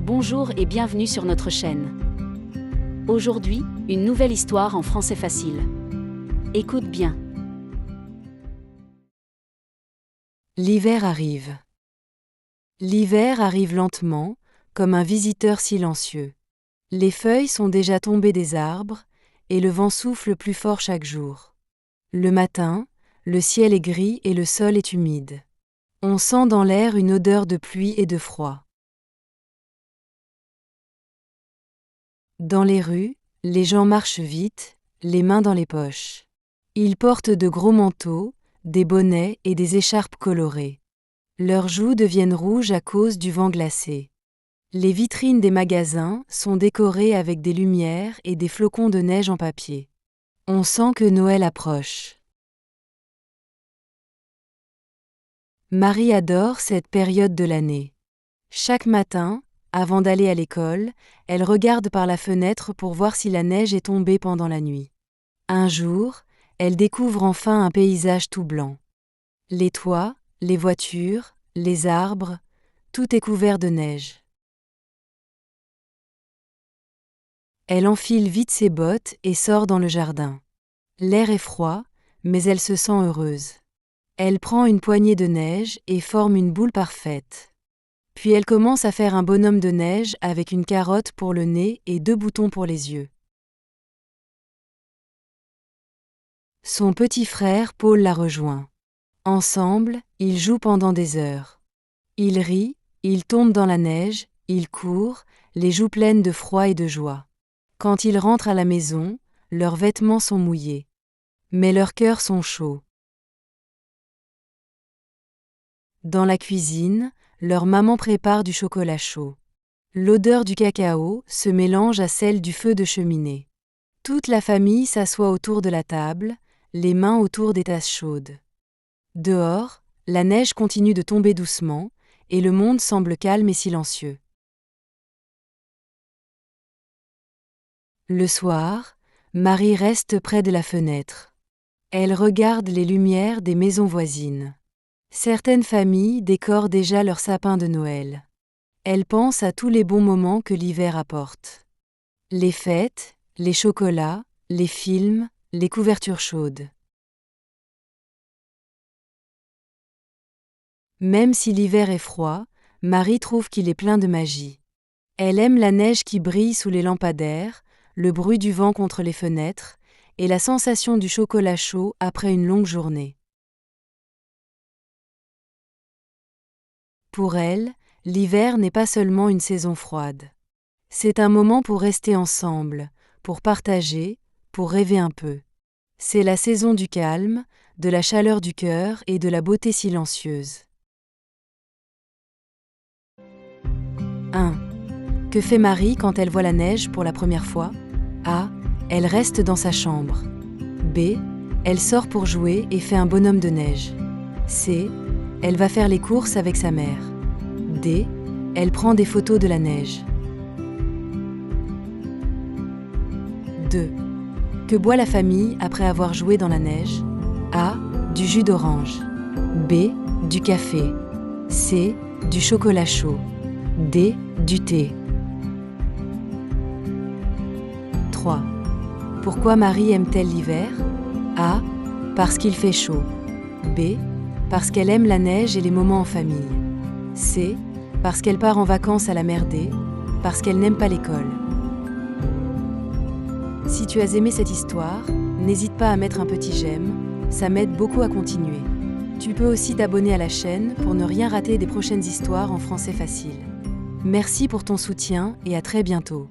Bonjour et bienvenue sur notre chaîne. Aujourd'hui, une nouvelle histoire en français facile. Écoute bien. L'hiver arrive. L'hiver arrive lentement, comme un visiteur silencieux. Les feuilles sont déjà tombées des arbres, et le vent souffle plus fort chaque jour. Le matin, le ciel est gris et le sol est humide. On sent dans l'air une odeur de pluie et de froid. Dans les rues, les gens marchent vite, les mains dans les poches. Ils portent de gros manteaux, des bonnets et des écharpes colorées. Leurs joues deviennent rouges à cause du vent glacé. Les vitrines des magasins sont décorées avec des lumières et des flocons de neige en papier. On sent que Noël approche. Marie adore cette période de l'année. Chaque matin, avant d'aller à l'école, elle regarde par la fenêtre pour voir si la neige est tombée pendant la nuit. Un jour, elle découvre enfin un paysage tout blanc. Les toits, les voitures, les arbres, tout est couvert de neige. Elle enfile vite ses bottes et sort dans le jardin. L'air est froid, mais elle se sent heureuse. Elle prend une poignée de neige et forme une boule parfaite. Puis elle commence à faire un bonhomme de neige avec une carotte pour le nez et 2 boutons pour les yeux. Son petit frère Paul la rejoint. Ensemble, ils jouent pendant des heures. Ils rient, ils tombent dans la neige, ils courent, les joues pleines de froid et de joie. Quand ils rentrent à la maison, leurs vêtements sont mouillés. Mais leurs cœurs sont chauds. Dans la cuisine, leur maman prépare du chocolat chaud. L'odeur du cacao se mélange à celle du feu de cheminée. Toute la famille s'assoit autour de la table, les mains autour des tasses chaudes. Dehors, la neige continue de tomber doucement, et le monde semble calme et silencieux. Le soir, Marie reste près de la fenêtre. Elle regarde les lumières des maisons voisines. Certaines familles décorent déjà leur sapin de Noël. Elle pense à tous les bons moments que l'hiver apporte. Les fêtes, les chocolats, les films, les couvertures chaudes. Même si l'hiver est froid, Marie trouve qu'il est plein de magie. Elle aime la neige qui brille sous les lampadaires, le bruit du vent contre les fenêtres et la sensation du chocolat chaud après une longue journée. Pour elle, l'hiver n'est pas seulement une saison froide. C'est un moment pour rester ensemble, pour partager, pour rêver un peu. C'est la saison du calme, de la chaleur du cœur et de la beauté silencieuse. 1. Que fait Marie quand elle voit la neige pour la première fois? A. Elle reste dans sa chambre. B. Elle sort pour jouer et fait un bonhomme de neige. C. Elle va faire les courses avec sa mère. D. Elle prend des photos de la neige. 2. Que boit la famille après avoir joué dans la neige? A. Du jus d'orange. B. Du café. C. Du chocolat chaud. D. Du thé. 3. Pourquoi Marie aime-t-elle l'hiver? A. Parce qu'il fait chaud. B. Parce qu'elle aime la neige et les moments en famille. C. Parce qu'elle part en vacances à la mer D. Parce qu'elle n'aime pas l'école. Si tu as aimé cette histoire, n'hésite pas à mettre un petit j'aime, ça m'aide beaucoup à continuer. Tu peux aussi t'abonner à la chaîne pour ne rien rater des prochaines histoires en français facile. Merci pour ton soutien et à très bientôt.